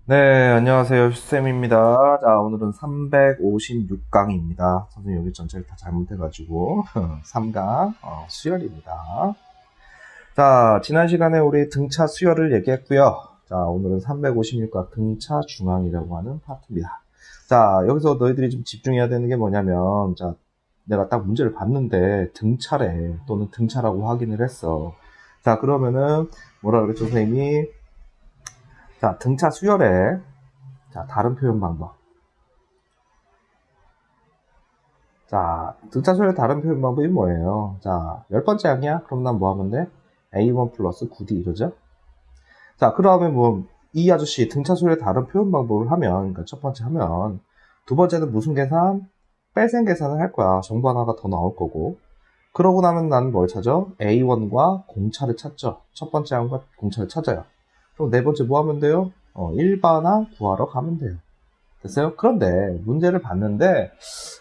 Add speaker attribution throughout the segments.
Speaker 1: 네, 안녕하세요. 슈쌤입니다. 자, 오늘은 356강입니다. 선생님 여기 전체를 다 잘못해가지고 3강 수열입니다. 자, 지난 시간에 우리 등차 수열을 얘기했고요. 자, 오늘은 356강 등차 중앙이라고 하는 파트입니다. 자, 여기서 너희들이 좀 집중해야 되는 게 뭐냐면, 자, 내가 딱 문제를 봤는데 등차래 또는 등차라고 확인을 했어. 자, 그러면은 뭐라 그랬죠, 선생님이? 자, 등차 수열에 자, 다른 표현 방법. 자, 등차 수열의 다른 표현 방법이 뭐예요? 자, 10번째 항이야? 그럼 난 뭐 하면 돼? A1 플러스 9D 이러죠? 자, 그 다음에 뭐, 이 아저씨 등차 수열의 다른 표현 방법을 하면, 그러니까 첫 번째 하면, 두 번째는 무슨 계산? 뺄셈 계산을 할 거야. 정보 하나가 더 나올 거고. 그러고 나면 나는 뭘 찾아? A1과 공차를 찾죠. 첫 번째 항과 공차를 찾아요. 그럼 네 번째 뭐 하면 돼요? 일반항 구하러 가면 돼요. 됐어요? 그런데 문제를 봤는데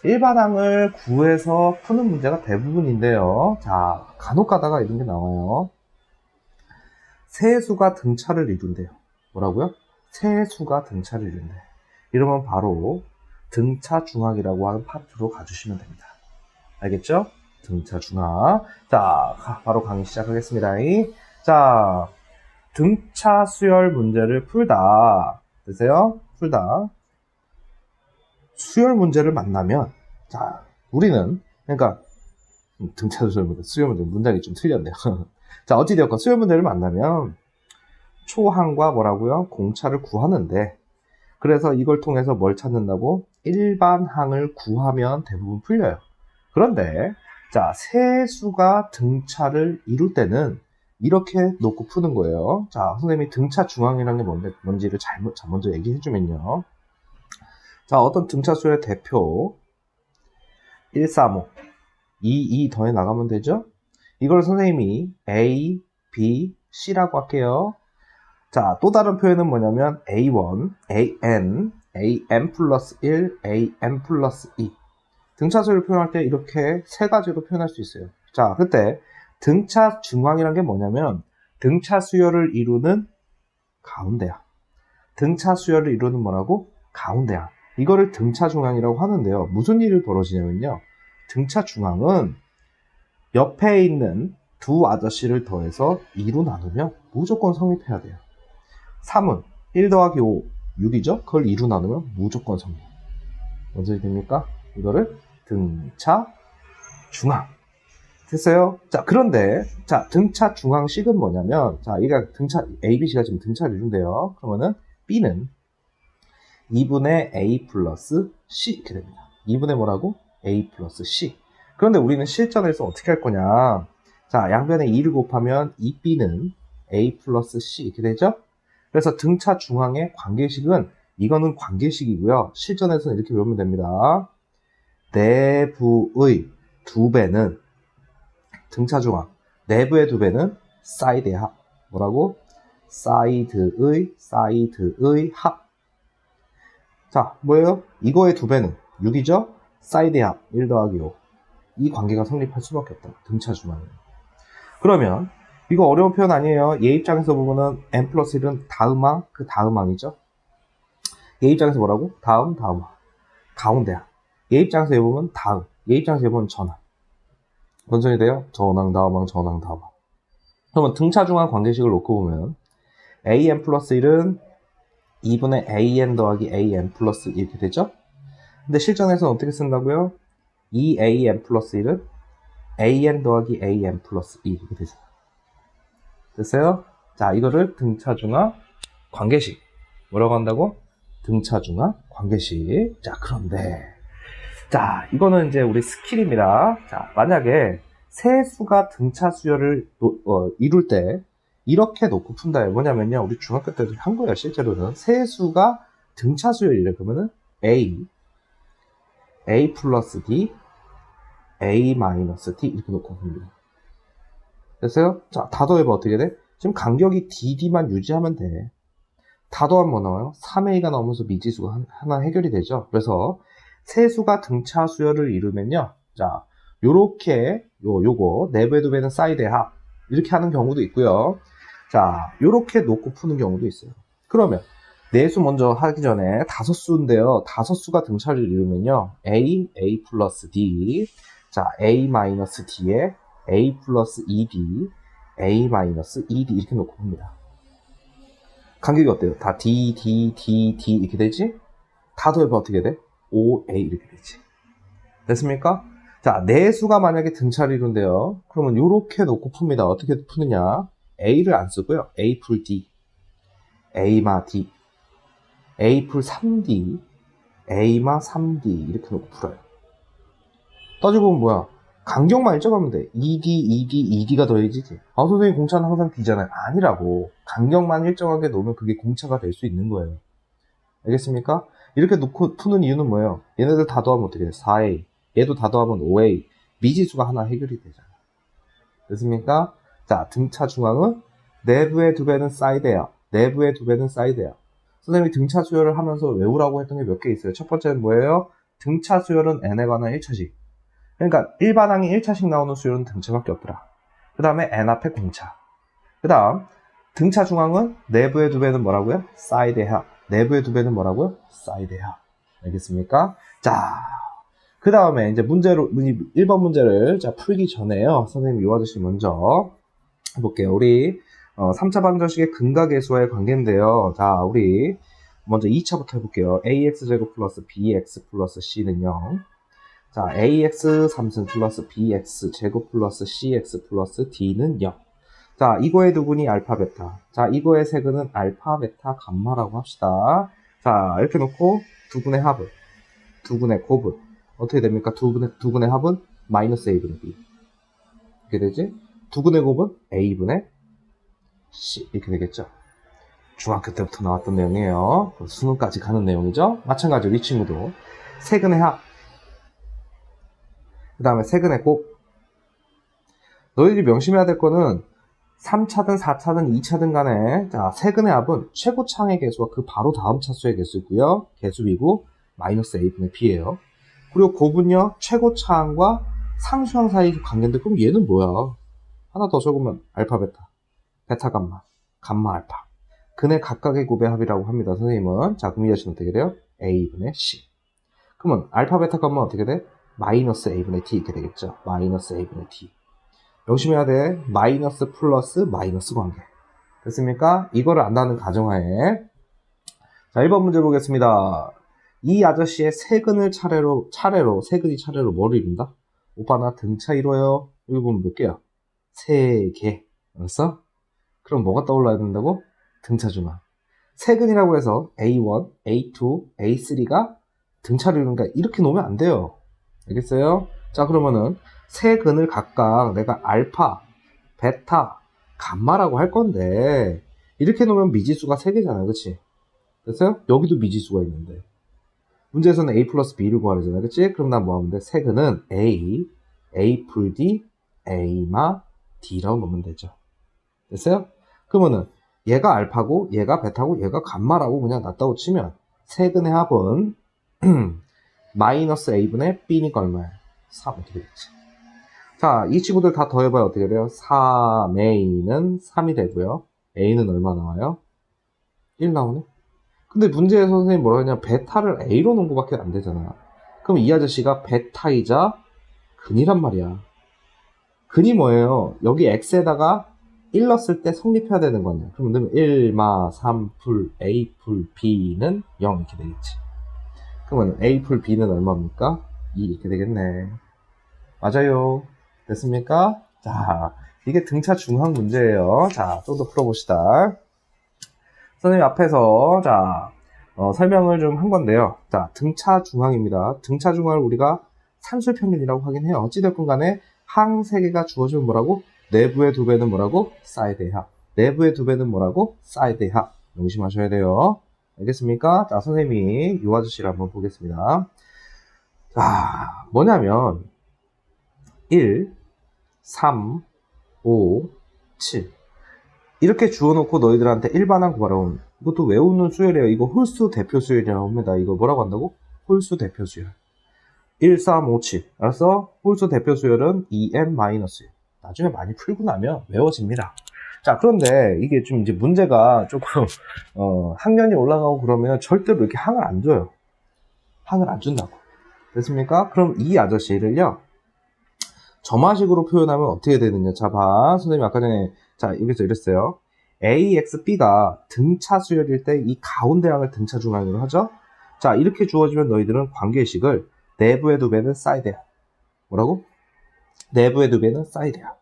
Speaker 1: 일반항을 구해서 푸는 문제가 대부분인데요. 자, 간혹 가다가 이런 게 나와요. 세수가 등차를 이룬대요. 뭐라고요? 세수가 등차를 이룬대. 이러면 바로 등차 중앙이라고 하는 파트로 가주시면 됩니다. 알겠죠? 등차 중앙. 자, 바로 강의 시작하겠습니다. 자, 등차 수열 문제를 풀다. 됐어요? 풀다. 수열 문제를 만나면, 자, 우리는, 그러니까, 등차 수열 문제, 수열 문제, 문장이 좀 틀렸네요. 자, 어찌되었건 수열 문제를 만나면, 초항과 뭐라고요? 공차를 구하는데, 그래서 이걸 통해서 뭘 찾는다고? 일반항을 구하면 대부분 풀려요. 그런데, 자, 세수가 등차를 이룰 때는, 이렇게 놓고 푸는 거예요. 자, 선생님이 등차 중앙이라는 게 뭔지를 먼저 얘기해주면요. 자, 어떤 등차 수열의 대표 135, 2 더해 나가면 되죠? 이걸 선생님이 A, B, C라고 할게요. 자, 또 다른 표현은 뭐냐면 A1, AN 플러스 1, AN 플러스 2. 등차 수열을 표현할 때 이렇게 세 가지로 표현할 수 있어요. 자, 그때 등차 중앙이란 게 뭐냐면 등차 수열을 이루는 가운데야. 등차 수열을 이루는 뭐라고? 가운데야. 이거를 등차 중앙이라고 하는데요. 무슨 일이 벌어지냐면요. 등차 중앙은 옆에 있는 두 아저씨를 더해서 2로 나누면 무조건 성립해야 돼요. 3은 1 더하기 5, 6이죠? 그걸 2로 나누면 무조건 성립. 뭔 소리 됩니까? 이거를 등차 중앙. 됐어요? 자, 그런데, 자, 등차 중앙식은 뭐냐면, 자, 이게 등차, ABC가 지금 등차를 이룬대요. 그러면은, B는 2분의 A 플러스 C 이렇게 됩니다. 2분의 뭐라고? A 플러스 C. 그런데 우리는 실전에서 어떻게 할 거냐? 자, 양변에 2를 곱하면 2B는 A 플러스 C 이렇게 되죠? 그래서 등차 중앙의 관계식은 이거는 관계식이고요. 실전에서는 이렇게 외우면 됩니다. 내부의 2배는 등차 중앙, 내부의 2배는 사이드의 합. 뭐라고? 사이드의 합. 자, 뭐예요? 이거의 2배는 6이죠? 사이드의 합, 1 더하기 5. 이 관계가 성립할 수밖에 없다. 등차 중앙이에요. 그러면 이거 어려운 표현 아니에요. 얘 입장에서 보면은 n 플러스 1은 다음항, 그 다음항이죠. 얘 입장에서 뭐라고? 다음 항. 가운데항. 얘 입장에서 해보면 다음. 얘 입장에서 해보면 전항. 뭔 소리 돼요? 전항, 다음항, 전항, 다음항. 그러면 등차 중앙 관계식을 놓고 보면 an 플러스 1은 2분의 an 더하기 an 플러스 2 이렇게 되죠? 근데 실전에서는 어떻게 쓴다고요? 2an 플러스 1은 an 더하기 an 플러스 2 이렇게 되죠. 됐어요? 자, 이거를 등차중앙 관계식. 뭐라고 한다고? 등차중앙 관계식. 자, 그런데, 자, 이거는 이제 우리 스킬입니다. 자, 만약에 세수가 등차 수열을 이룰 때, 이렇게 놓고 푼다요. 뭐냐면요, 우리 중학교 때도 한 거예요, 실제로는. 세수가 등차 수열이래. 그러면은, A 플러스 D, A 마이너스 D, 이렇게 놓고 풉니다. 됐어요? 자, 다 더해봐 어떻게 돼? 지금 간격이 DD만 유지하면 돼. 다 더하면 뭐 나와요? 3A가 나오면서 미지수가 하나 해결이 되죠. 그래서 세수가 등차 수열을 이루면요. 자, 요렇게 요거 내부의 2배는 사이드의 합 이렇게 하는 경우도 있고요. 자, 요렇게 놓고 푸는 경우도 있어요. 그러면 내수 먼저 하기 전에 다섯수인데요. 다섯수가 등차를 이루면요. A 플러스 D. 자, A 마이너스 D에 A 플러스 2D, A 마이너스 2D 이렇게 놓고 봅니다. 간격이 어때요? 다 D, D, D, D 이렇게 되지? 다 더해봐 어떻게 돼? OA 이렇게 되지. 됐습니까? 자, 내수가 만약에 등차를 이룬대요. 그러면 이렇게 놓고 풉니다. 어떻게 푸느냐? A를 안 쓰고요. A 풀 D, A마 D, A 풀 3D, A마 3D 이렇게 놓고 풀어요. 따지고 보면 뭐야? 간격만 일정하면 돼. 2D, 2D, 2D가 더해지지. 아, 선생님 공차는 항상 D잖아요. 아니라고. 간격만 일정하게 놓으면 그게 공차가 될 수 있는 거예요. 알겠습니까? 이렇게 놓고 푸는 이유는 뭐예요? 얘네들 다 더하면 어떻게 돼? 4A. 얘도 다 더하면 5A. 미지수가 하나 해결이 되잖아. 됐습니까? 자, 등차 중앙은 내부의 2배는 사이드야. 내부의 2배는 사이드야. 선생님이 등차 수열을 하면서 외우라고 했던 게 몇 개 있어요. 첫 번째는 뭐예요? 등차 수열은 n에 관한 1차식. 그러니까 일반항이 1차식 나오는 수열은 등차밖에 없더라. 그 다음에 n 앞에 공차. 그 다음 등차 중앙은 내부의 2배는 뭐라고요? 사이드야. 내부의 2배는 뭐라고요? 사이드야. 알겠습니까? 자, 그 다음에 이제 문제로 1번 문제를 자 풀기 전에요. 선생님 이 아저씨 먼저 해볼게요. 우리 3차 방정식의 근각계수와의 관계인데요. 자, 우리 먼저 2차부터 해볼게요. ax제곱 플러스 bx 플러스 c는 0. 자, ax 3승 플러스 bx 제곱 플러스 cx 플러스 d는 0. 자, 이거의 두분이 알파, 베타. 자, 이거의 세근은 알파, 베타, 감마라고 합시다. 자, 이렇게 놓고 두분의 합은, 두분의 곱은 어떻게 됩니까? 두분의 합은 마이너스 a분의 b. 이렇게 되지? 두분의 곱은 a분의 c. 이렇게 되겠죠? 중학교 때부터 나왔던 내용이에요. 수능까지 가는 내용이죠? 마찬가지로 이 친구도 세근의 합, 그 다음에 세근의 곱. 너희들이 명심해야 될 거는 3차든 4차든 2차든 간에 자, 세근의 합은 최고차항의 개수와 그 바로 다음 차수의 개수고요. 개수비고 마이너스 a분의 b예요. 그리고 곱은요, 최고차항과 상수항 사이 관계인데 그럼 얘는 뭐야? 하나 더 적으면 알파, 베타, 베타, 감마, 감마, 알파. 근의 각각의 곱의 합이라고 합니다. 선생님은. 자, 그럼 이 아저씨는 어떻게 돼요? a분의 c. 그러면 알파, 베타, 감마 어떻게 돼? 마이너스 a분의 t 이렇게 되겠죠. 마이너스 a분의 t. 명심해야 돼. 마이너스 플러스 마이너스 관계. 됐습니까? 이거를 안다는 가정하에. 자, 1번 문제 보겠습니다. 이 아저씨의 세근을 차례로 세근이 차례로 뭐를 이룬다? 오빠 나 등차 이뤄요. 여기 보면 몇 개야? 3개. 알았어? 그럼 뭐가 떠올라야 된다고? 등차 중앙. 세근이라고 해서 A1, A2, A3가 등차를 이루니까 이렇게 놓으면 안 돼요. 알겠어요? 자, 그러면은 세근을 각각 내가 알파, 베타, 감마라고 할 건데 이렇게 놓으면 미지수가 3개잖아요. 그치? 됐어요? 여기도 미지수가 있는데 문제에서는 a 플러스 b를 구하려잖아. 그치? 그럼 난 뭐 하면 돼? 세근은 a 풀 d, a마 d라고 놓으면 되죠. 됐어요? 그러면은 얘가 알파고 얘가 베타고 얘가 감마라고 그냥 놨다고 치면 세근의 합은 마이너스 a분의 b니까 얼마야? 3 어떻게 되겠지? 자, 이 친구들 다 더해봐야 어떻게 돼요? 3a는 3이 되고요. a는 얼마 나와요? 1 나오네? 근데 문제에서 선생님이 뭐라 하냐? 베타를 a로 놓은 것밖에 안 되잖아. 그럼 이 아저씨가 베타이자 근이란 말이야. 근이 뭐예요? 여기 x에다가 1 넣었을 때 성립해야 되는 거 아니야. 그럼 넣으면 1마 3풀 a 풀 b는 0 이렇게 되겠지. 그러면 a 풀 b는 얼마입니까? 2 이렇게 되겠네. 맞아요. 됐습니까? 자, 이게 등차 중항 문제예요. 자, 좀 더 풀어봅시다. 선생님 앞에서 자 설명을 좀 한 건데요. 자, 등차 중항입니다. 등차 중항을 우리가 산술평균이라고 하긴 해요. 어찌됐건 간에 항 3개가 주어지면 뭐라고? 내부의 2배는 뭐라고? 사이드의 합. 내부의 2배는 뭐라고? 사이드의 합. 명심하셔야 돼요. 알겠습니까? 자, 선생님이 이 아저씨를 한번 보겠습니다. 자, 뭐냐면 1, 3, 5, 7 이렇게 주워놓고 너희들한테 일반항 구하라고. 이것도 외우는 수열이에요. 이거 홀수 대표 수열이라고 합니다. 이거 뭐라고 한다고? 홀수 대표 수열. 1, 3, 5, 7. 알았어? 홀수 대표 수열은 2n-1. 나중에 많이 풀고 나면 외워집니다. 자, 그런데 이게 좀 이제 문제가 조금, 학년이 올라가고 그러면 절대로 이렇게 항을 안 줘요. 항을 안 준다고. 됐습니까? 그럼 이 아저씨를요, 점화식으로 표현하면 어떻게 되느냐. 자, 봐. 선생님 아까 전에, 자, 여기서 이랬어요. AX, B가 등차 수열일 때 이 가운데 항을 등차 중앙으로 하죠? 자, 이렇게 주어지면 너희들은 관계식을 내부의 두 배는 사이드야. 뭐라고? 내부의 두 배는 사이드야.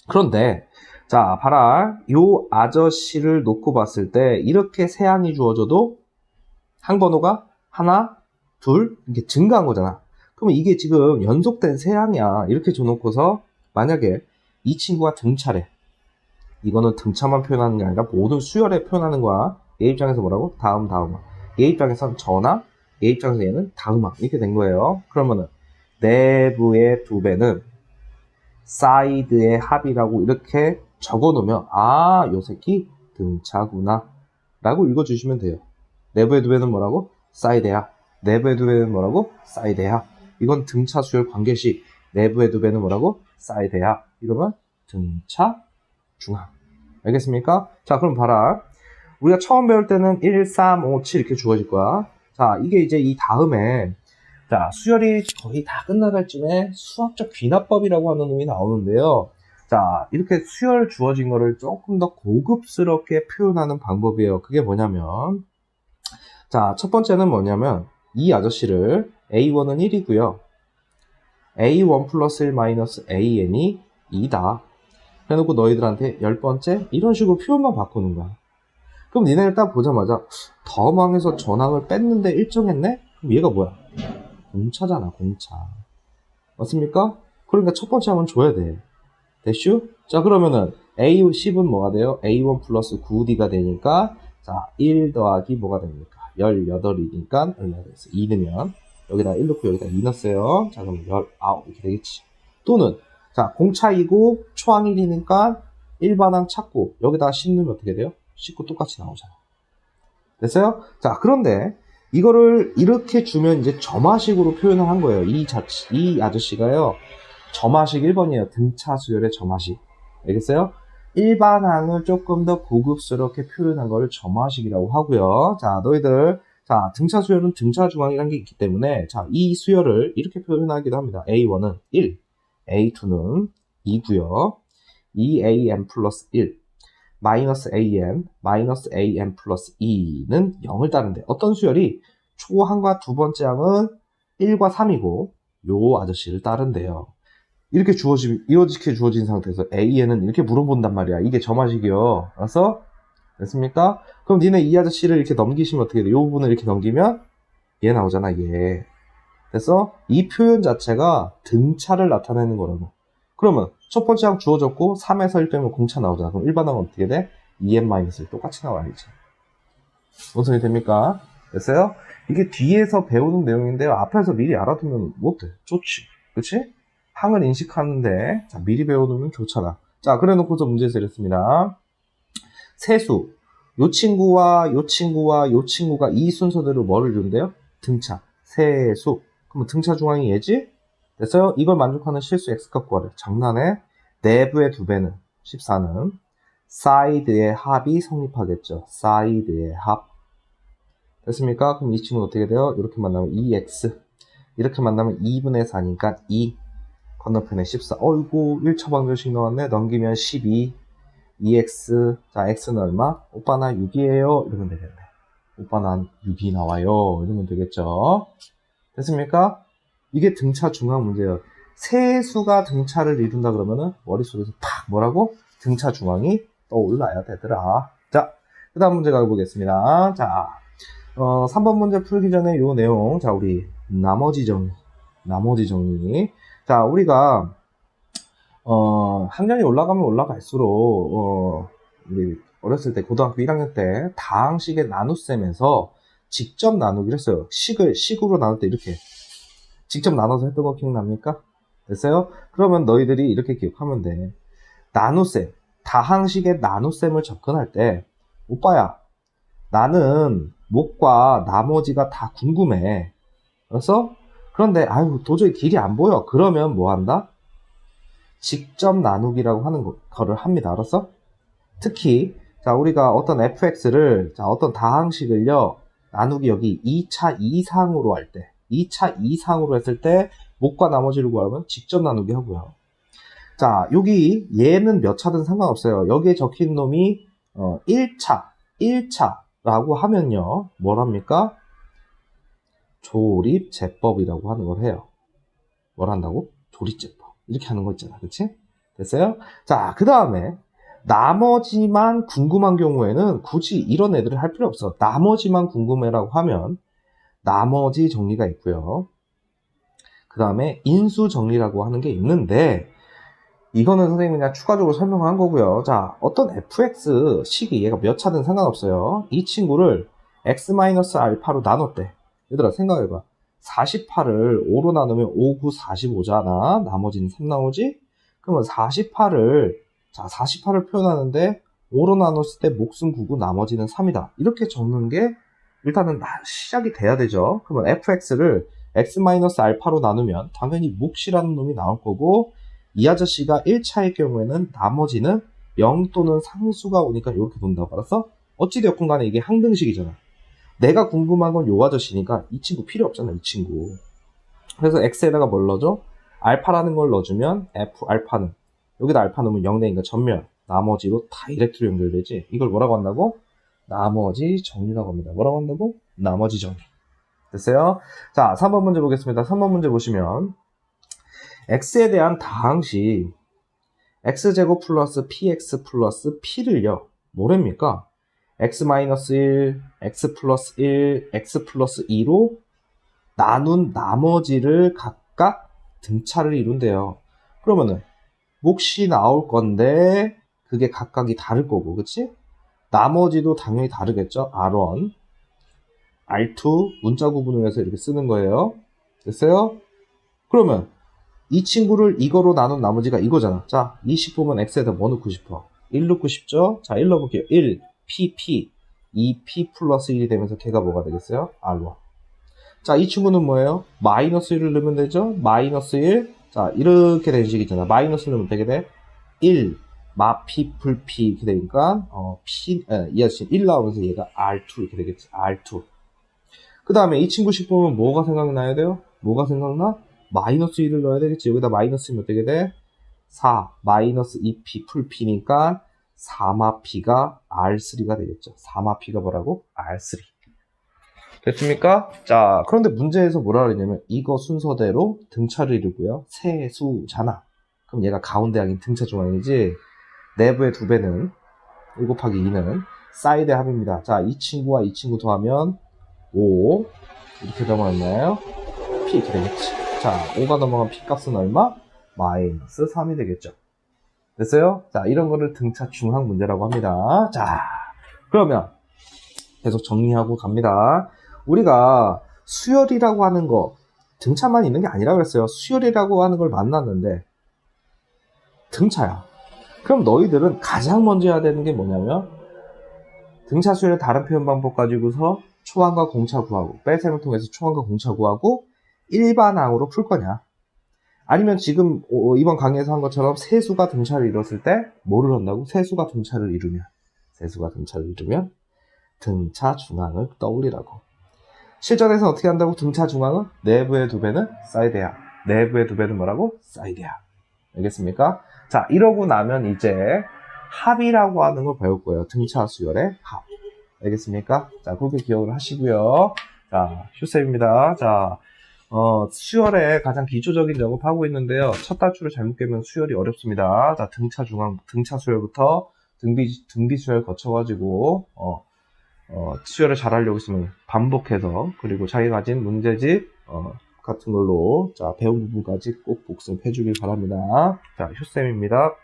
Speaker 1: 그런데, 자, 봐라. 요 아저씨를 놓고 봤을 때 이렇게 세 항이 주어져도 항번호가 하나, 둘, 이렇게 증가한 거잖아. 그러면 이게 지금 연속된 세 항이야. 이렇게 줘놓고서 만약에 이 친구가 등차래. 이거는 등차만 표현하는 게 아니라 모든 수열에 표현하는 거야. 얘 입장에서 뭐라고? 다음, 다음항. 얘 입장에서는 전항, 얘 입장에서 얘는 다음항. 이렇게 된 거예요. 그러면은 내부의 두 배는 사이드의 합이라고 이렇게 적어놓으면 아, 요 새끼 등차구나 라고 읽어주시면 돼요. 내부의 두 배는 뭐라고? 사이드야. 내부의 두 배는 뭐라고? 사이드야. 이건 등차 수열 관계식. 내부의 두 배는 뭐라고? 사이드야. 이러면 등차 중항. 알겠습니까? 자, 그럼 봐라. 우리가 처음 배울 때는 1, 3, 5, 7 이렇게 주어질 거야. 자, 이게 이제 이 다음에 자, 수열이 거의 다 끝나갈 쯤에 수학적 귀납법이라고 하는 놈이 나오는데요. 자, 이렇게 수열 주어진 거를 조금 더 고급스럽게 표현하는 방법이에요. 그게 뭐냐면, 자, 첫 번째는 뭐냐면, 이 아저씨를 A1은 1이고요. A1 플러스 1 마이너스 AN이 2다. 해놓고 너희들한테 10번째 이런 식으로 표현만 바꾸는 거야. 그럼 니네를 딱 보자마자 더망에서 전항을 뺐는데 일정했네? 그럼 얘가 뭐야? 공차잖아, 공차. 맞습니까? 그러니까 첫 번째 항은 줘야 돼. 됐슈? 자, 그러면은 A10은 뭐가 돼요? A1 플러스 9D가 되니까 자, 1 더하기 뭐가 됩니까? 18이니까 얼마 되겠어? 2 넣으면 여기다 1 넣고 여기다 2 넣었어요. 자, 그럼 19 이렇게 되겠지. 또는 자, 공차이고 초항 1이니까 일반항 찾고 여기다가 10 넣으면 어떻게 돼요? 19 똑같이 나오잖아. 됐어요? 자, 그런데 이거를 이렇게 주면 이제 점화식으로 표현을 한 거예요. 이 아저씨가요. 점화식 1번이에요. 등차 수열의 점화식. 알겠어요? 일반항을 조금 더 고급스럽게 표현한 거를 점화식이라고 하고요. 자, 너희들 자, 등차 수열은 등차 중앙이라는 게 있기 때문에 자, 이 수열을 이렇게 표현하기도 합니다. A1은 1, A2는 2고요. 2AN 플러스 1, 마이너스 AN 플러스 2는 0을 따른대. 어떤 수열이 초항과 두 번째 항은 1과 3이고 요 아저씨를 따른대요. 이렇게 이렇게 주어진 상태에서 AN은 이렇게 물어본단 말이야. 이게 점화식이요. 알았어? 됐습니까? 그럼 니네 이 아저씨를 이렇게 넘기시면 어떻게 돼? 이 부분을 이렇게 넘기면 얘 나오잖아, 얘. 그래서 이 표현 자체가 등차를 나타내는 거라고. 그러면 첫 번째 항 주어졌고 3에서 1 빼면 공차 나오잖아. 그럼 일반항은 어떻게 돼? 2n-1 똑같이 나와야지. 뭔 소리 됩니까? 됐어요? 이게 뒤에서 배우는 내용인데요. 앞에서 미리 알아두면 못돼. 좋지. 그치? 항을 인식하는데 자, 미리 배워두면 좋잖아. 자, 그래 놓고서 문제에서 이랬습니다. 세수. 요 친구와 요 친구와 요 친구가 이 순서대로 뭐를 이룬대요? 등차. 세수. 그럼 등차 중앙이 얘지? 됐어요? 이걸 만족하는 실수 x값 구하래. 장난해? 내부의 두 배는 14는 사이드의 합이 성립하겠죠. 사이드의 합. 됐습니까? 그럼 이 친구는 어떻게 돼요? 이렇게 만나면 2x. 이렇게 만나면 2분의 4니까 2. 건너편에 14. 어이구, 1차 방정식 나왔네. 넘기면 12. 2x. 자, x는 얼마? 오빠 나 6이에요. 이러면 되겠네. 오빠 난 6이 나와요. 이러면 되겠죠. 됐습니까? 이게 등차 중앙 문제예요. 세 수가 등차를 이룬다 그러면은 머릿속에서 팍 뭐라고? 등차 중앙이 떠올라야 되더라. 자, 그 다음 문제 가보겠습니다. 자, 3번 문제 풀기 전에 요 내용. 자, 우리 나머지 정리. 자, 우리가 학년이 올라가면 올라갈수록 우리 어렸을 때 고등학교 1학년 때 다항식의 나눗셈에서 직접 나누기로 했어요. 식으로 나눌 때 이렇게 직접 나눠서 했던 거 기억납니까? 됐어요? 그러면 너희들이 이렇게 기억하면 돼. 나눗셈, 다항식의 나눗셈을 접근할 때 오빠야, 나는 목과 나머지가 다 궁금해. 알았어? 그런데 아유 도저히 길이 안 보여. 그러면 뭐 한다? 직접 나누기라고 하는 거를 합니다. 알았어? 특히 자 우리가 어떤 fx를 자 어떤 다항식을요 나누기 여기 2차 이상으로 할 때 2차 이상으로 했을 때 목과 나머지를 구하면 직접 나누기 하고요. 자 여기 얘는 몇 차든 상관없어요. 여기에 적힌 놈이 1차라고 하면요 뭘 합니까? 조립제법이라고 하는 걸 해요. 뭘 한다고? 조립제법. 이렇게 하는 거 있잖아. 그치? 됐어요? 자, 그 다음에 나머지만 궁금한 경우에는 굳이 이런 애들을 할 필요 없어. 나머지만 궁금해라고 하면 나머지 정리가 있고요. 그 다음에 인수 정리라고 하는 게 있는데 이거는 선생님이 그냥 추가적으로 설명한 거고요. 자, 어떤 fx 식이 얘가 몇 차든 상관없어요. 이 친구를 x-알파로 나눴대. 얘들아 생각해봐. 48을 5로 나누면 5, 9, 45잖아. 나머지는 3 나오지? 그러면 48을 표현하는데 5로 나눴을 때 목숨 9고 나머지는 3이다. 이렇게 적는 게 일단은 시작이 돼야 되죠. 그러면 fx를 x-알파로 나누면 당연히 몫이라는 놈이 나올 거고 이 아저씨가 1차의 경우에는 나머지는 0 또는 상수가 오니까 이렇게 돈다고 알았어? 어찌되었건 간에 이게 항등식이잖아. 내가 궁금한 건 요 아저씨니까 이 친구 필요 없잖아, 이 친구. 그래서 x에다가 뭘 넣어줘? 알파라는 걸 넣어주면 f 알파는 여기다 알파 넣으면 0 되니까 전멸 나머지로 다이렉트로 연결되지. 이걸 뭐라고 한다고? 나머지 정리라고 합니다. 뭐라고 한다고? 나머지 정리. 됐어요? 자, 3번 문제 보겠습니다. 3번 문제 보시면 x에 대한 다항식 x제곱 플러스 px 플러스 p를요 뭐랍니까? x-1, x 플러스 1, x 플러스 2로 나눈 나머지를 각각 등차를 이룬대요. 그러면은 몫이 나올 건데 그게 각각이 다를 거고, 그치? 나머지도 당연히 다르겠죠? R1, R2 문자 구분을 해서 이렇게 쓰는 거예요. 됐어요? 그러면 이 친구를 이거로 나눈 나머지가 이거잖아. 자, 이 식 보면 x에다 뭐 넣고 싶어? 1 넣고 싶죠? 자, 1 넣어볼게요. 1, pp, 2p 플러스 1이 되면서 걔가 뭐가 되겠어요? R1. 자, 이 친구는 뭐예요? 마이너스 1을 넣으면 되죠? 마이너스 1. 자, 이렇게 된 식이잖아. 마이너스 넣으면 되게 돼? 1, 마, p, 풀, p 이렇게 되니까, 이 아저씨 1 나오면서 얘가 R2 이렇게 되겠지. R2. 그 다음에 이 친구씩 보면 뭐가 생각나야 돼요? 뭐가 생각나? 마이너스 1을 넣어야 되겠지. 여기다 마이너스면 어떻게 돼? 4, 마이너스 2p, 풀 p니까 4마p가 R3가 되겠죠. 4마p가 뭐라고? R3. 됐습니까? 자, 그런데 문제에서 뭐라 그러냐면 이거 순서대로 등차를 이루고요. 세수잖아. 그럼 얘가 가운데 항인 등차 중앙이지. 내부의 2배는 1 곱하기 2는 사이드의 합입니다. 자, 이 친구와 이 친구 더하면 5 이렇게 넘어갔나요? P 이렇게 되겠지. 자, 5가 넘어간 P 값은 얼마? 마이너스 3이 되겠죠. 됐어요? 자, 이런 거를 등차 중항 문제라고 합니다. 자, 그러면 계속 정리하고 갑니다. 우리가 수열이라고 하는 거 등차만 있는 게 아니라 그랬어요. 수열이라고 하는 걸 만났는데 등차야. 그럼 너희들은 가장 먼저 해야 되는 게 뭐냐면 등차 수열의 다른 표현 방법 가지고서 초항과 공차 구하고 뺄셈을 통해서 초항과 공차 구하고 일반항으로 풀 거냐, 아니면 지금 이번 강의에서 한 것처럼 세수가 등차를 이뤘을 때 뭐를 한다고? 세수가 등차를 이루면 등차 중항을 떠올리라고. 실전에서 어떻게 한다고? 등차 중항은 내부의 2배는 사이드야. 내부의 2배는 뭐라고? 사이드야. 알겠습니까? 자, 이러고 나면 이제 합이라고 하는 걸 배울 거예요. 등차 수열의 합. 알겠습니까? 자, 그렇게 기억을 하시고요. 자, 휴쌤입니다. 자, 수열의 가장 기초적인 작업하고 있는데요. 첫 단추를 잘못 깨면 수열이 어렵습니다. 자, 등차 중앙, 등차 수열부터 등비 수열 거쳐가지고, 수열을 잘 하려고 했으면 반복해서, 그리고 자기가 가진 문제집, 같은 걸로, 자, 배운 부분까지 꼭 복습해 주길 바랍니다. 자, 휴쌤입니다.